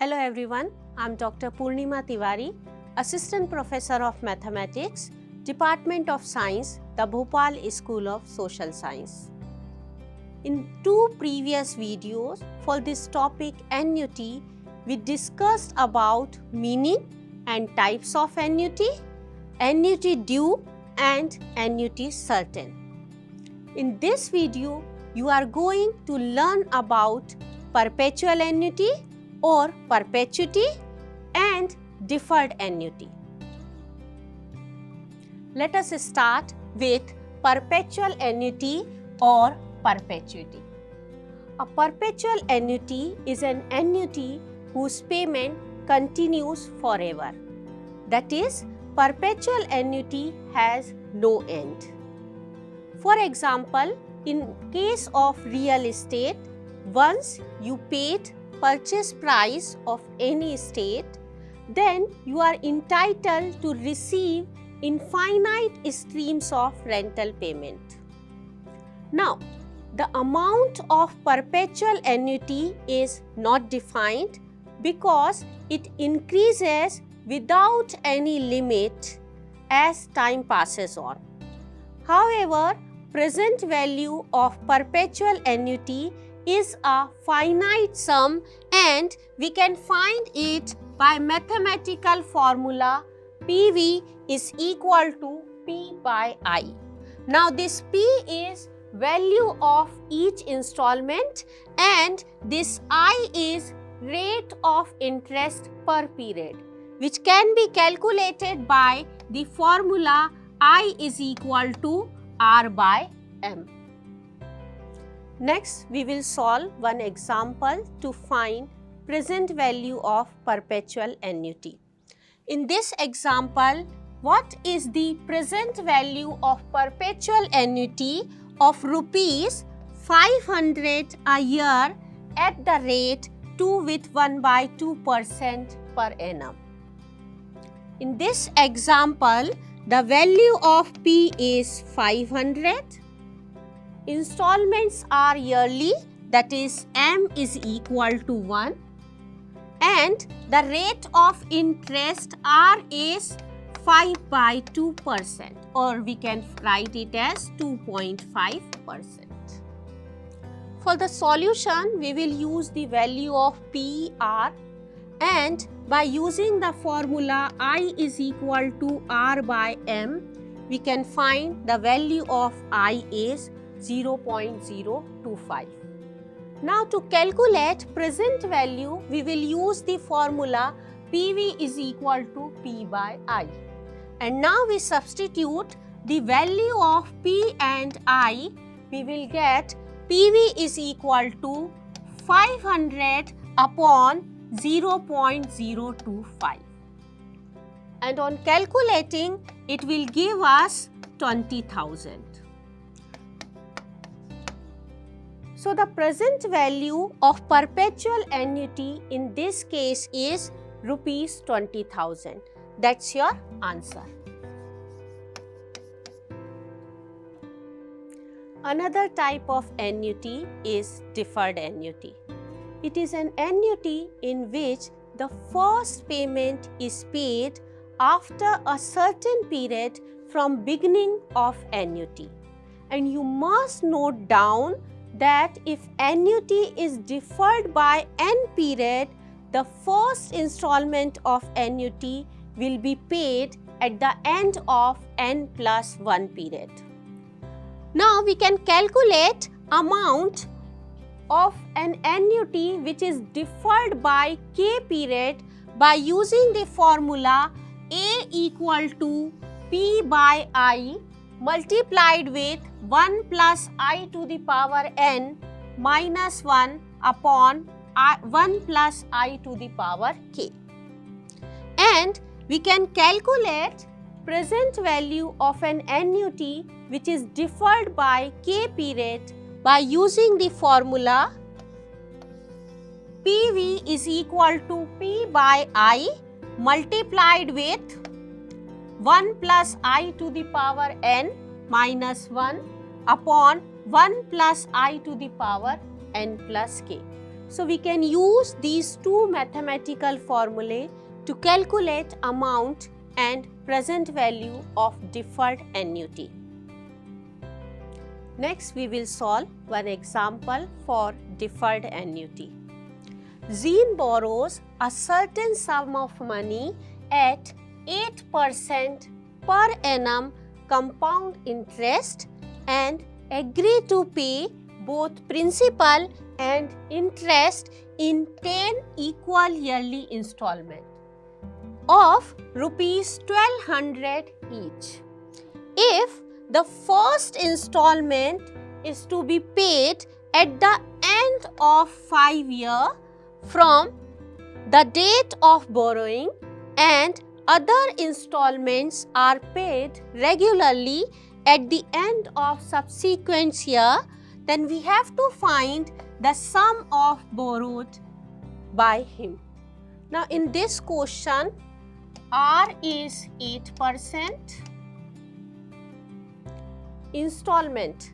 Hello everyone, I am Dr. Purnima Tiwari, Assistant Professor of Mathematics, Department of Science, the Bhopal School of Social Science. In two previous videos for this topic annuity, we discussed about meaning and types of annuity, annuity due and annuity certain. In this video, you are going to learn about perpetual annuity or perpetuity and deferred annuity. Let us start with perpetual annuity or perpetuity. A perpetual annuity is an annuity whose payment continues forever. That is, perpetual annuity has no end. For example, in case of real estate, once you paid purchase price of any estate, then you are entitled to receive infinite streams of rental payment. Now, the amount of perpetual annuity is not defined because it increases without any limit as time passes on. However, present value of perpetual annuity is a finite sum and we can find it by mathematical formula PV is equal to P by I. Now this P is value of each installment and this I is rate of interest per period, which can be calculated by the formula I is equal to R by M. Next, we will solve one example to find present value of perpetual annuity. In this example, what is the present value of perpetual annuity of rupees 500 a year at the rate 2 with 1/2% per annum? In this example, the value of P is 500. Installments are yearly, that is M is equal to 1 and the rate of interest R is 5/2% or we can write it as 2.5%. For the solution, we will use the value of PR and by using the formula I is equal to R by M, we can find the value of I is 0.025. Now to calculate present value, we will use the formula PV is equal to P by I. And now we substitute the value of P and I, we will get PV is equal to 500 upon 0.025. And on calculating, it will give us 20,000. So, the present value of perpetual annuity in this case is rupees 20,000. That's your answer. Another type of annuity is deferred annuity. It is an annuity in which the first payment is paid after a certain period from beginning of annuity. And you must note down that if annuity is deferred by n period, the first installment of annuity will be paid at the end of n plus 1 period. Now we can calculate amount of an annuity which is deferred by k period by using the formula A equal to P by I multiplied with 1 plus I to the power n minus 1 upon 1 plus I to the power k. And we can calculate present value of an annuity which is deferred by k period by using the formula PV is equal to P by I multiplied with 1 plus I to the power n minus 1 upon 1 plus I to the power n plus k. So we can use these two mathematical formulae to calculate amount and present value of deferred annuity. Next, we will solve one example for deferred annuity. Zine borrows a certain sum of money at 8% per annum compound interest and agree to pay both principal and interest in 10 equal yearly installments of rupees 1200 each. If the first installment is to be paid at the end of 5 years from the date of borrowing and other installments are paid regularly at the end of subsequent year, then we have to find the sum of borrowed by him. Now in this question, R is 8%, installment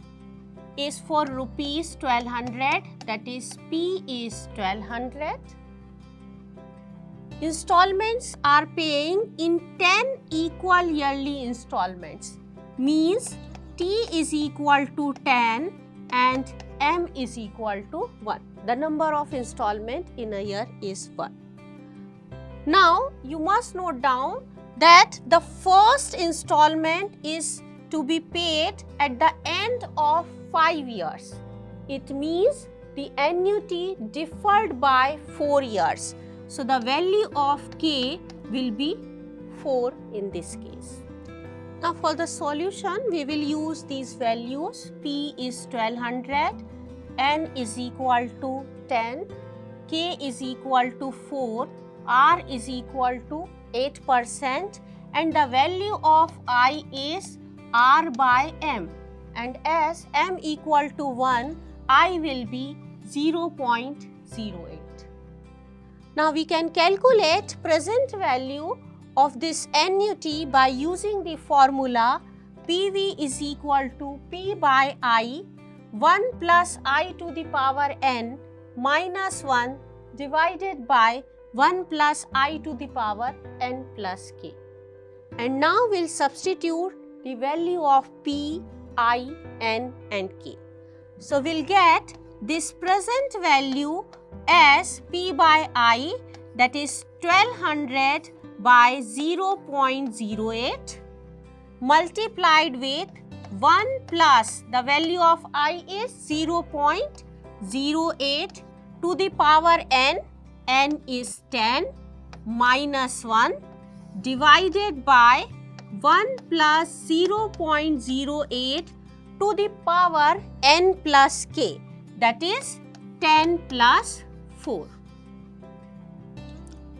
is for rupees 1200, that is P is 1200. Installments are paying in 10 equal yearly installments, means T is equal to 10 and M is equal to 1. The number of installment in a year is 1. Now you must note down that the first installment is to be paid at the end of 5 years. It means the annuity deferred by 4 years. So the value of K will be 4 in this case. Now for the solution, we will use these values. P is 1200, N is equal to 10, K is equal to 4, R is equal to 8% and the value of I is R by M, and as M equal to 1, I will be 0.08. Now we can calculate present value of this annuity by using the formula PV is equal to P by I, 1 plus I to the power N minus 1 divided by 1 plus I to the power N plus K. And now we will substitute the value of P, I, N and K. So we will get this present value as P by I, that is 1200 by 0.08 multiplied with 1 plus the value of I is 0.08 to the power N, N is 10 minus 1 divided by 1 plus 0.08 to the power N plus K, that is 10 plus 4.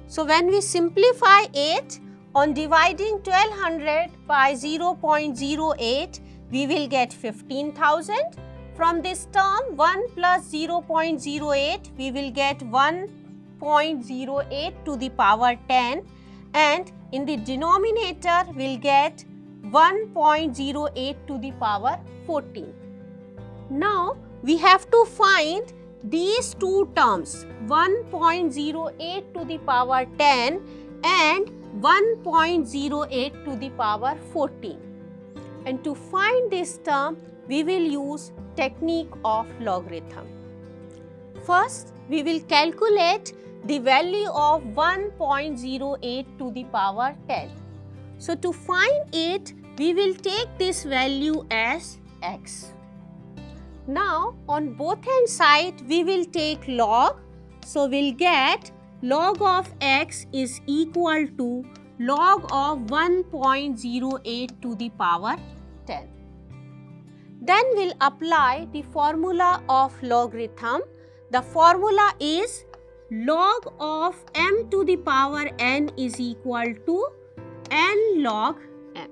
So when we simplify it on dividing 1200 by 0.08, we will get 15,000. From this term 1 plus 0.08, we will get 1.08 to the power 10 and in the denominator we will get 1.08 to the power 14. Now we have to find these two terms, 1.08 to the power 10 and 1.08 to the power 14. And to find this term, we will use technique of logarithm. First, we will calculate the value of 1.08 to the power 10. So to find it, we will take this value as x. Now on both hand side we will take log. So we will get log of x is equal to log of 1.08 to the power 10. Then we will apply the formula of logarithm. The formula is log of m to the power n is equal to n log m.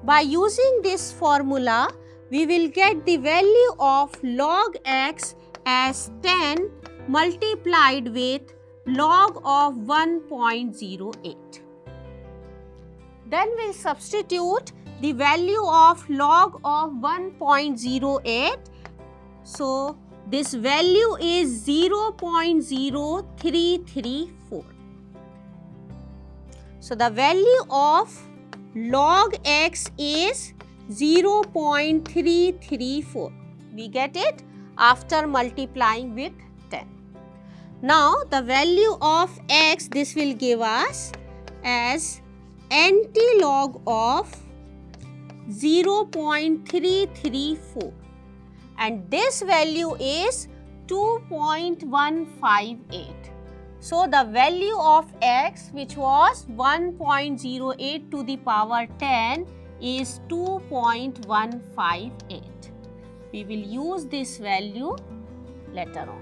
By using this formula, we will get the value of log x as 10 multiplied with log of 1.08. Then we will substitute the value of log of 1.08. So this value is 0.0334. So the value of log x is 0.334. We get it after multiplying with 10. Now the value of x, this will give us as antilog of 0.334, and this value is 2.158. So the value of x, which was 1.08 to the power 10, is 2.158. We will use this value later on.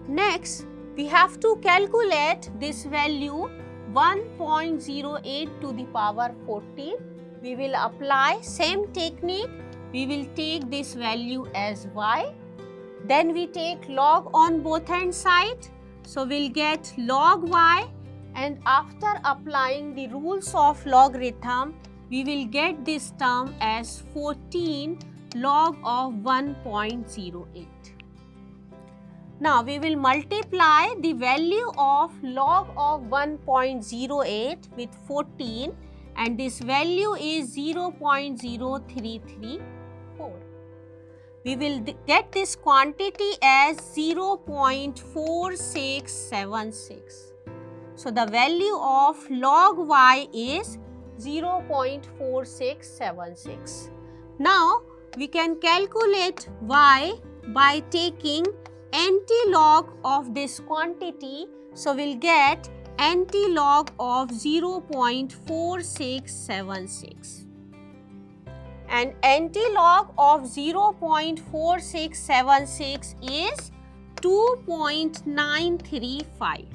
Next, we have to calculate this value 1.08 to the power 14. We will apply same technique. We will take this value as y. Then we take log on both hand side. So we'll get log y, and after applying the rules of logarithm, we will get this term as 14 log of 1.08. Now we will multiply the value of log of 1.08 with 14, and this value is 0.0334. We will get this quantity as 0.4676. So the value of log y is 0.4676. Now we can calculate y by taking antilog of this quantity. So we'll get antilog of 0.4676. And antilog of 0.4676 is 2.935.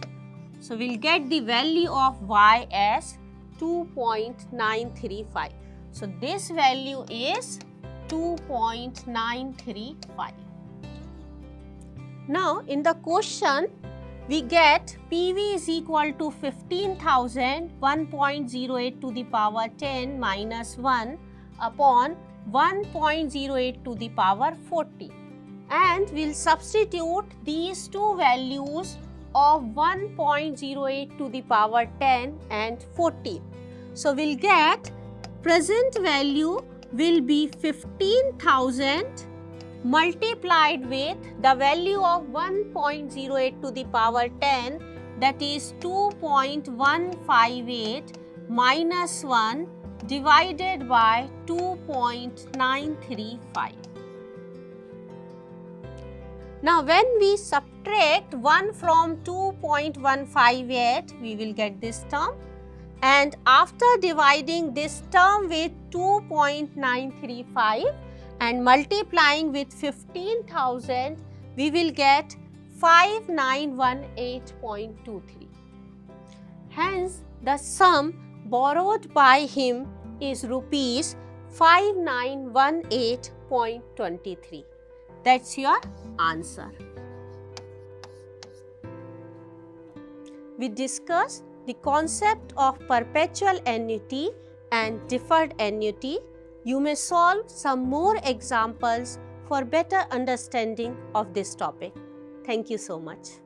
So we'll get the value of y as 2.935. So this value is 2.935. Now in the question, we get PV is equal to 15,000, 1.08 to the power 10 minus 1 upon 1.08 to the power 40. And we'll substitute these two values of 1.08 to the power 10 and 40. So we'll get present value will be 15,000 multiplied with the value of 1.08 to the power 10, that is 2.158 minus 1 divided by 2.935. Now when we subtract 1 from 2.158, we will get this term, and after dividing this term with 2.935 and multiplying with 15,000, we will get 5918.23. Hence, the sum borrowed by him is rupees 5918.23. That's your answer. We discussed the concept of perpetual annuity and deferred annuity. You may solve some more examples for better understanding of this topic. Thank you so much.